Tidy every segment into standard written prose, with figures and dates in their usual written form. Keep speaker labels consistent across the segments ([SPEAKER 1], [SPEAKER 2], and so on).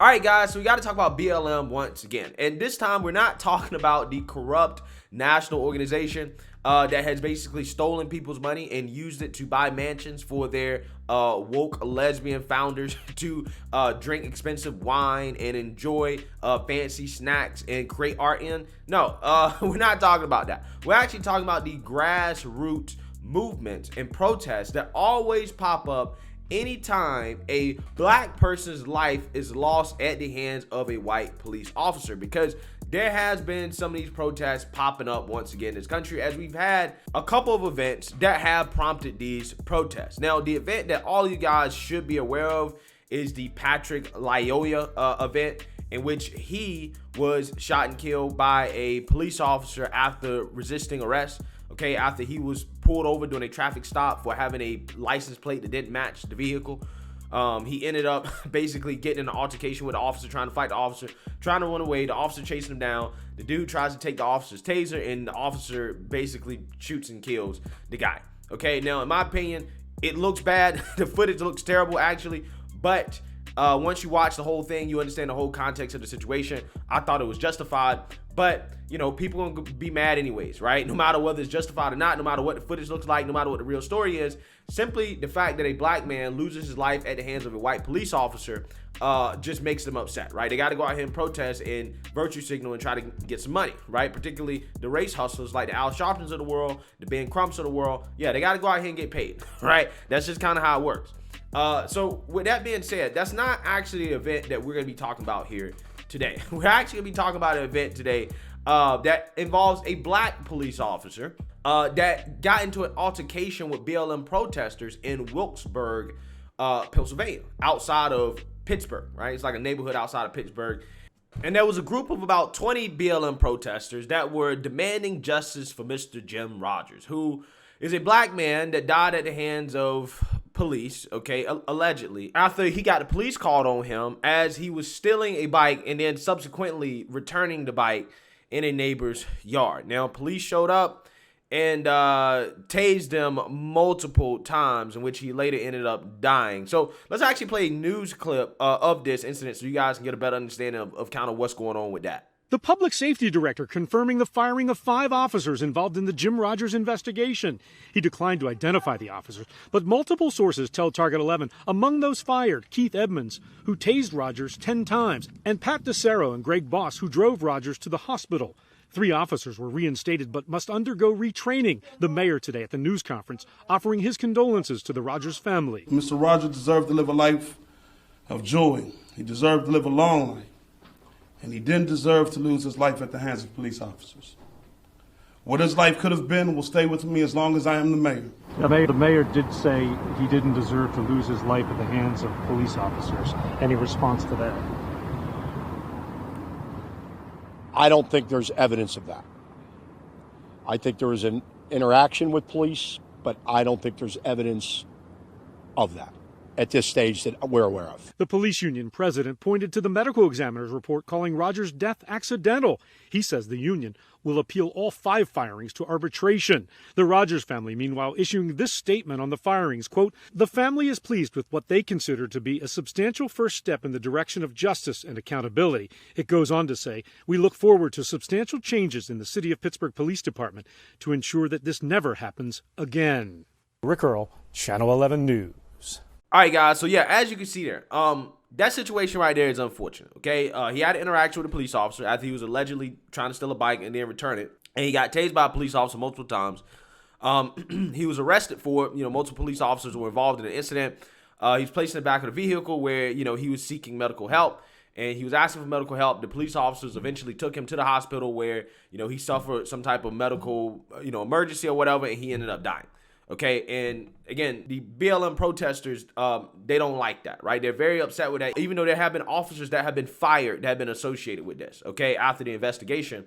[SPEAKER 1] All right, guys, so we got to talk about BLM once again. And this time, we're not talking about the corrupt national organization that has basically stolen people's money and used it to buy mansions for their woke lesbian founders to drink expensive wine and enjoy fancy snacks and create art in. No, we're not talking about that. We're actually talking about the grassroots movements and protests that always pop up anytime a black person's life is lost at the hands of a white police officer, because there has been some of these protests popping up once again in this country, as we've had a couple of events that have prompted these protests. Now, the event that all of you guys should be aware of is the Patrick Lyoya event, in which he was shot and killed by a police officer after resisting arrest. Okay, after he was pulled over during a traffic stop for having a license plate that didn't match the vehicle. He ended up basically getting in an altercation with the officer, trying to fight the officer, trying to run away. The officer chasing him down. The dude tries to take the officer's taser, and the officer basically shoots and kills the guy. Okay, now in my opinion, it looks bad. The footage looks terrible, actually. But once you watch the whole thing, you understand the whole context of the situation. I thought it was justified. But, you know, people are going to be mad anyways, right? No matter whether it's justified or not, no matter what the footage looks like, no matter what the real story is, simply the fact that a black man loses his life at the hands of a white police officer just makes them upset, right? They got to go out here and protest and virtue signal and try to get some money, right? Particularly the race hustlers like the Al Sharptons of the world, the Ben Crumps of the world. Yeah, they got to go out here and get paid, right? That's just kind of how it works. So with that being said, that's not actually the event that we're going to be talking about here today. We're actually going to be talking about an event today that involves a black police officer that got into an altercation with BLM protesters in Wilkinsburg, Pennsylvania, outside of Pittsburgh, right? It's like a neighborhood outside of Pittsburgh. And there was a group of about 20 BLM protesters that were demanding justice for Mr. Jim Rogers, who is a black man that died at the hands of police, okay, allegedly, after he got the police called on him as he was stealing a bike and then subsequently returning the bike in a neighbor's yard. Now, police showed up and tased him multiple times, in which he later ended up dying. So let's actually play a news clip of this incident so you guys can get a better understanding of kind of what's going on with that.
[SPEAKER 2] The public safety director confirming the firing of 5 officers involved in the Jim Rogers investigation. He declined to identify the officers, but multiple sources tell Target 11 among those fired, Keith Edmonds, who tased Rogers 10 times, and Pat DeCero and Greg Boss, who drove Rogers to the hospital. 3 officers were reinstated but must undergo retraining. The mayor today at the news conference offering his condolences to the Rogers family.
[SPEAKER 3] Mr. Rogers deserved to live a life of joy. He deserved to live a long life. And he didn't deserve to lose his life at the hands of police officers. What his life could have been will stay with me as long as I am the mayor.
[SPEAKER 2] The mayor did say he didn't deserve to lose his life at the hands of police officers. Any response to that?
[SPEAKER 4] I don't think there's evidence of that. I think there was an interaction with police, but I don't think there's evidence of that at this stage that we're aware of.
[SPEAKER 2] The police union president pointed to the medical examiner's report calling Rogers' death accidental. He says the union will appeal all 5 firings to arbitration. The Rogers family, meanwhile, issuing this statement on the firings, quote, "The family is pleased with what they consider to be a substantial first step in the direction of justice and accountability." It goes on to say, "We look forward to substantial changes in the City of Pittsburgh Police Department to ensure that this never happens again." Rick Earl, Channel 11 News.
[SPEAKER 1] All right, guys. So yeah, as you can see there, that situation right there is unfortunate. Okay, he had an interaction with a police officer after he was allegedly trying to steal a bike and then return it, and he got tased by a police officer multiple times. He was arrested for it. Multiple police officers were involved in the incident. He's placed in the back of the vehicle where he was seeking medical help, and he was asking for medical help. The police officers eventually took him to the hospital where he suffered some type of medical emergency or whatever, and he ended up dying. Okay, and again, the BLM protesters, they don't like that, right? They're very upset with that, even though there have been officers that have been fired that have been associated with this, okay, after the investigation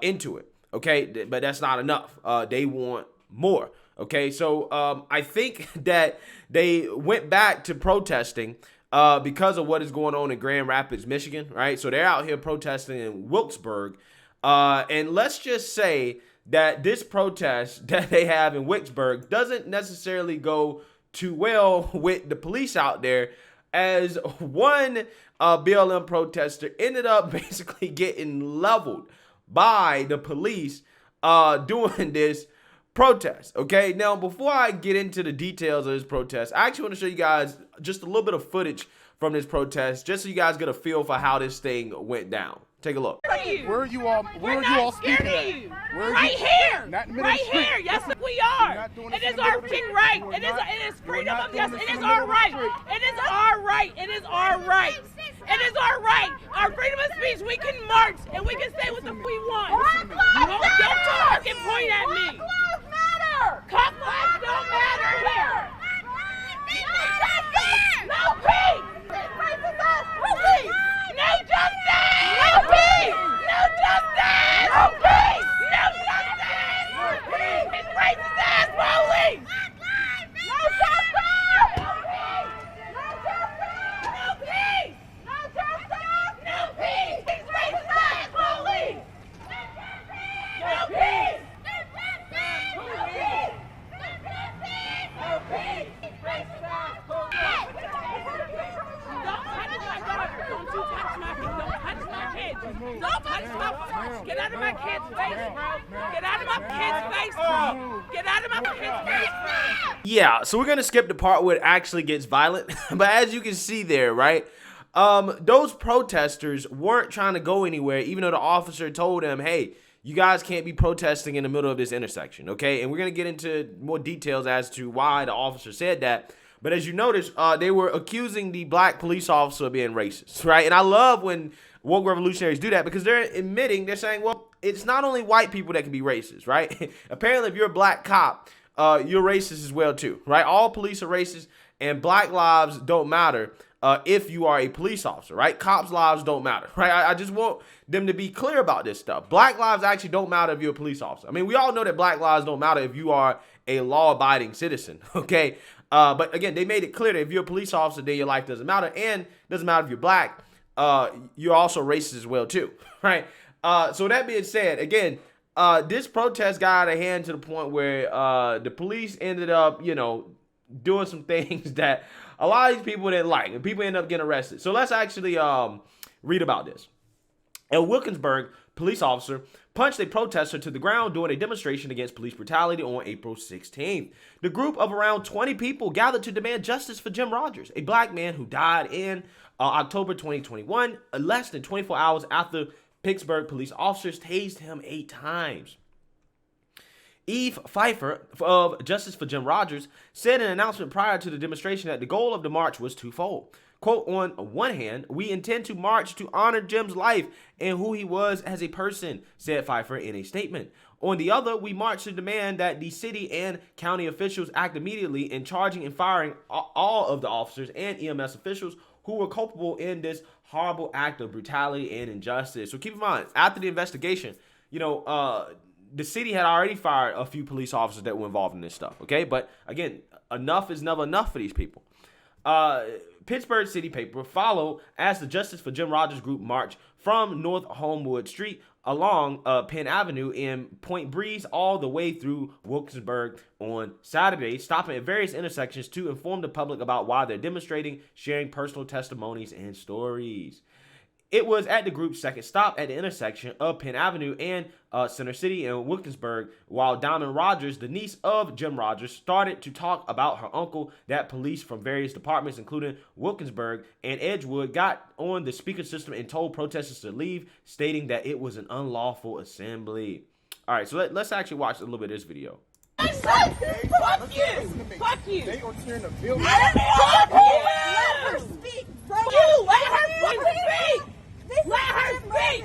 [SPEAKER 1] into it, okay? But that's not enough. They want more, okay? So I think that they went back to protesting because of what is going on in Grand Rapids, Michigan, right? So they're out here protesting in Wilkinsburg, and let's just say that this protest that they have in Wilkinsburg doesn't necessarily go too well with the police out there as one BLM protester ended up basically getting leveled by the police doing this protest. Okay, now before I get into the details of this protest, I actually want to show you guys just a little bit of footage from this protest, just so you guys get a feel for how this thing went down. Take a look.
[SPEAKER 5] Where are you all? Where are you all speaking at?
[SPEAKER 6] Right here. Right here. Yes, we are. It is our freaking right. It is freedom of, yes, it is our right. It is our right. It is our right. It is our right. Our freedom of speech. We can march and we can say what the we want. Don't talk and point at me. Cop lives don't matter here. No peace. No justice. No peace. No justice. No peace. No justice. No peace. It's racist ass police. No justice. No peace. No justice. No peace. No justice. No peace. It's racist ass police. No peace. Don't touch my Get out of my kid's face, bro. Get out of my kid's face, bro. Get out of my kid's face, bro.
[SPEAKER 1] Yeah, so we're gonna skip the part where it actually gets violent. But as you can see there, right? Those protesters weren't trying to go anywhere, even though the officer told them, hey, you guys can't be protesting in the middle of this intersection, okay? And we're going to get into more details as to why the officer said that. But as you notice, they were accusing the black police officer of being racist, right? And I love when woke revolutionaries do that, because they're admitting, they're saying, well, it's not only white people that can be racist, right? Apparently, if you're a black cop, you're racist as well, too, right? All police are racist, and black lives don't matter. If you are a police officer, right? Cops' lives don't matter, right? I just want them to be clear about this stuff. Black lives actually don't matter if you're a police officer. I mean, we all know that black lives don't matter if you are a law-abiding citizen, okay? But again, they made it clear that if you're a police officer, then your life doesn't matter. And it doesn't matter if you're black, you're also racist as well, too, right? So that being said, again, this protest got out of hand to the point where the police ended up, you know, doing some things that a lot of these people didn't like, and people end up getting arrested. So let's actually read about this. A Wilkinsburg police officer punched a protester to the ground during a demonstration against police brutality on April 16th. The group of around 20 people gathered to demand justice for Jim Rogers, a black man who died in October 2021, less than 24 hours after Pittsburgh police officers tased him 8 times. Eve Pfeiffer of Justice for Jim Rogers said in an announcement prior to the demonstration that the goal of the march was twofold. Quote, on one hand, we intend to march to honor Jim's life and who he was as a person, said Pfeiffer in a statement. On the other, we march to demand that the city and county officials act immediately in charging and firing all of the officers and EMS officials who were culpable in this horrible act of brutality and injustice. So keep in mind, after the investigation, you know, the city had already fired a few police officers that were involved in this stuff, okay? But again, enough is never enough for these people. Pittsburgh City paper followed as the Justice for Jim Rogers group marched from North Homewood Street along Penn Avenue in Point Breeze all the way through Wilkinsburg on Saturday, stopping at various intersections to inform the public about why they're demonstrating, sharing personal testimonies and stories. It was at the group's second stop at the intersection of Penn Avenue and Center City in Wilkinsburg, while Diamond Rogers, the niece of Jim Rogers, started to talk about her uncle, that police from various departments, including Wilkinsburg and Edgewood, got on the speaker system and told protesters to leave, stating that it was an unlawful assembly. All right, so let's actually watch a little bit of this video.
[SPEAKER 6] Fuck you! Fuck you!
[SPEAKER 5] They are tearing the building.
[SPEAKER 6] Let her speak! You let her speak! Let her speak!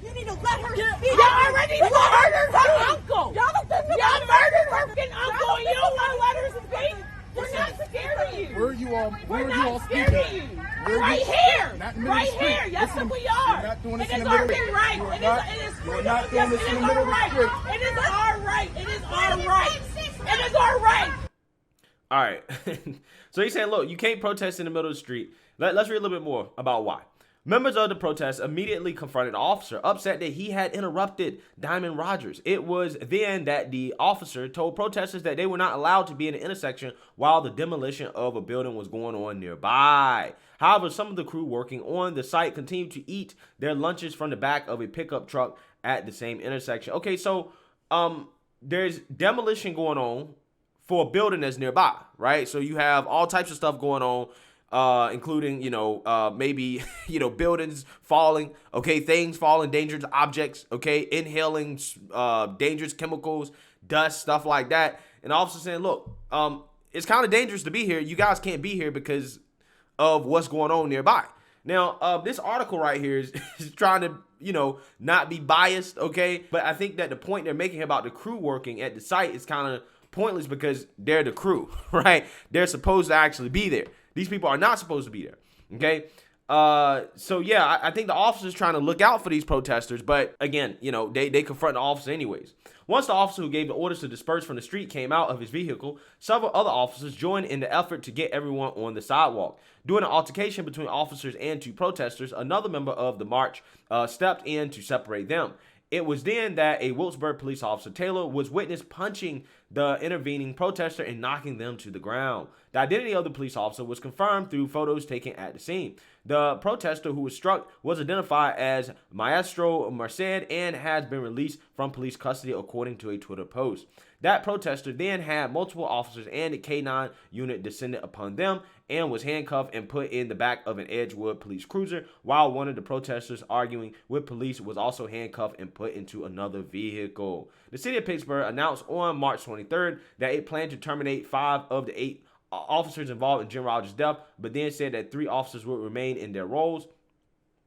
[SPEAKER 6] You need to let her speak! Y'all already murdered her uncle! Y'all murdered her fucking uncle and you don't want to let her speak? We're not scared of you!
[SPEAKER 5] Where are you all? Where
[SPEAKER 6] We're
[SPEAKER 5] are you all
[SPEAKER 6] not scared of
[SPEAKER 5] speaking?
[SPEAKER 6] you! Right here!
[SPEAKER 5] Not in the middle of
[SPEAKER 6] Right
[SPEAKER 5] the street.
[SPEAKER 6] here! Yes,
[SPEAKER 5] Listen,
[SPEAKER 6] we are!
[SPEAKER 5] you're not doing this
[SPEAKER 6] It
[SPEAKER 5] in
[SPEAKER 6] is
[SPEAKER 5] the
[SPEAKER 6] our
[SPEAKER 5] middle.
[SPEAKER 6] right!
[SPEAKER 5] You are
[SPEAKER 6] It
[SPEAKER 5] not-
[SPEAKER 6] is
[SPEAKER 5] you are
[SPEAKER 6] freedom!
[SPEAKER 5] not doing
[SPEAKER 6] Yes,
[SPEAKER 5] this
[SPEAKER 6] it
[SPEAKER 5] in
[SPEAKER 6] is
[SPEAKER 5] the middle
[SPEAKER 6] our
[SPEAKER 5] of the
[SPEAKER 6] right!
[SPEAKER 5] street.
[SPEAKER 6] It is our right! It is our right! It is our right!
[SPEAKER 1] All right. So he's saying, look, you can't protest in the middle of the street. Let's read a little bit more about why. Members of the protest immediately confronted the officer, upset that he had interrupted Diamond Rogers. It was then that the officer told protesters that they were not allowed to be in the intersection while the demolition of a building was going on nearby. However, some of the crew working on the site continued to eat their lunches from the back of a pickup truck at the same intersection. Okay, so there's demolition going on for a building that's nearby, right? So you have all types of stuff going on. Including, maybe, buildings falling, okay, things falling, dangerous objects, okay, inhaling dangerous chemicals, dust, stuff like that. And the officer saying, look, it's kind of dangerous to be here. You guys can't be here because of what's going on nearby. Now, this article right here is trying to, not be biased, okay? But I think that the point they're making about the crew working at the site is kind of pointless because they're the crew, right? They're supposed to actually be there. These people are not supposed to be there, okay? So yeah, I think the officer's trying to look out for these protesters, but again, they confront the officer anyways. Once the officer who gave the orders to disperse from the street came out of his vehicle, several other officers joined in the effort to get everyone on the sidewalk. During an altercation between officers and two protesters, another member of the march stepped in to separate them. It was then that a Wilkinsburg police officer, Taylor, was witnessed punching the intervening protester and knocking them to the ground. The identity of the police officer was confirmed through photos taken at the scene. The protester who was struck was identified as Maestro Merced and has been released from police custody according to a Twitter post. That protester then had multiple officers and a K9 unit descended upon them and was handcuffed and put in the back of an Edgewood police cruiser, while one of the protesters arguing with police was also handcuffed and put into another vehicle. The city of Pittsburgh announced on March 23rd that it planned to terminate 5 of the 8 officers involved in Jim Rogers' death, but then said that 3 officers would remain in their roles.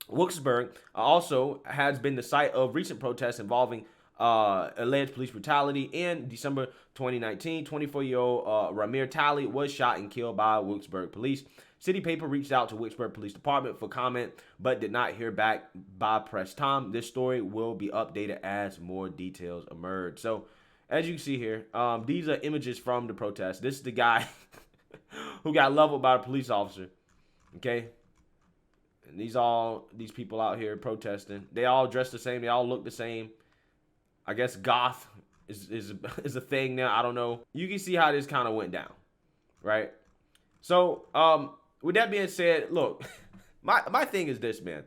[SPEAKER 1] Wilkinsburg also has been the site of recent protests involving alleged police brutality. In December 2019, 24-year-old Ramir Talley was shot and killed by Wilkinsburg Police. City paper reached out to Wilkinsburg Police Department for comment, but did not hear back by press time. This story will be updated as more details emerge. So, as you can see here, these are images from the protest. This is the guy who got leveled by a police officer. Okay? And these people out here protesting. They all dress the same. They all look the same. I guess goth is a thing now. I don't know. You can see how this kind of went down, right? So, with that being said, look, my thing is this, man.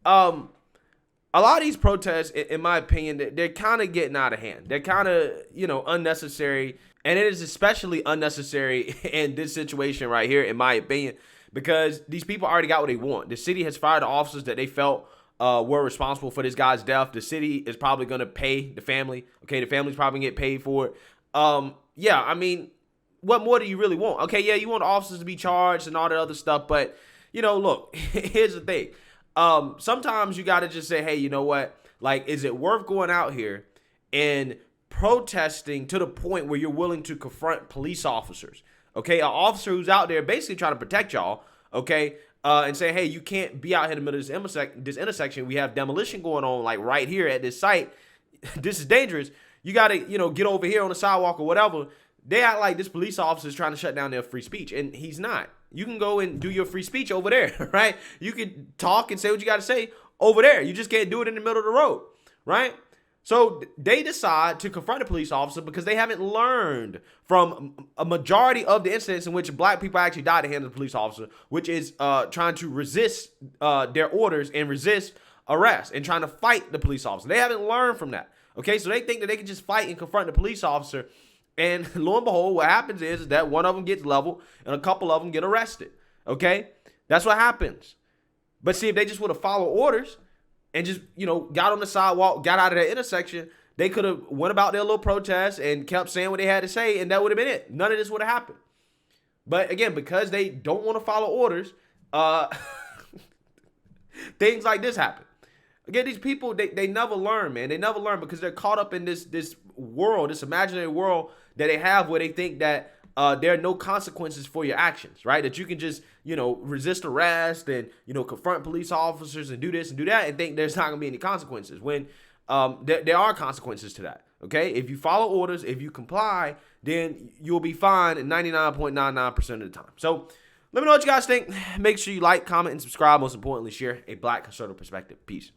[SPEAKER 1] A lot of these protests, in my opinion, they're kind of getting out of hand. They're kind of, unnecessary. And it is especially unnecessary in this situation right here, in my opinion, because these people already got what they want. The city has fired the officers that they felt were responsible for this guy's death. The city is probably going to pay the family. Okay, the family's probably going to get paid for it. Yeah, I mean, what more do you really want? Okay, yeah, you want officers to be charged and all that other stuff, but, look, here's the thing. Sometimes you got to just say, hey, you know what? Like, is it worth going out here and protesting to the point where you're willing to confront police officers? Okay, an officer who's out there basically trying to protect y'all, okay, and say, hey, you can't be out here in the middle of this intersection. We have demolition going on, like, right here at this site. This is dangerous. You got to, get over here on the sidewalk or whatever. They act like this police officer is trying to shut down their free speech, and he's not. You can go and do your free speech over there, right? You can talk and say what you got to say over there. You just can't do it in the middle of the road, right? So they decide to confront a police officer because they haven't learned from a majority of the incidents in which black people actually died at the hands of the police officer, which is trying to resist their orders and resist arrest and trying to fight the police officer. They haven't learned from that, okay? So they think that they can just fight and confront the police officer. And lo and behold, what happens is that one of them gets leveled and a couple of them get arrested. Okay? That's what happens. But see, if they just would have followed orders and just, got on the sidewalk, got out of that intersection, they could have went about their little protest and kept saying what they had to say, and that would have been it. None of this would have happened. But again, because they don't want to follow orders, things like this happen. Again, these people, they never learn, man. They never learn because they're caught up in this world, this imaginary world that they have where they think that there are no consequences for your actions, right? That you can just, resist arrest and, confront police officers and do this and do that and think there's not going to be any consequences when there are consequences to that, okay? If you follow orders, if you comply, then you'll be fine 99.99% of the time. So, Let me know what you guys think. Make sure you like, comment, and subscribe. Most importantly, share a Black conservative perspective. Peace.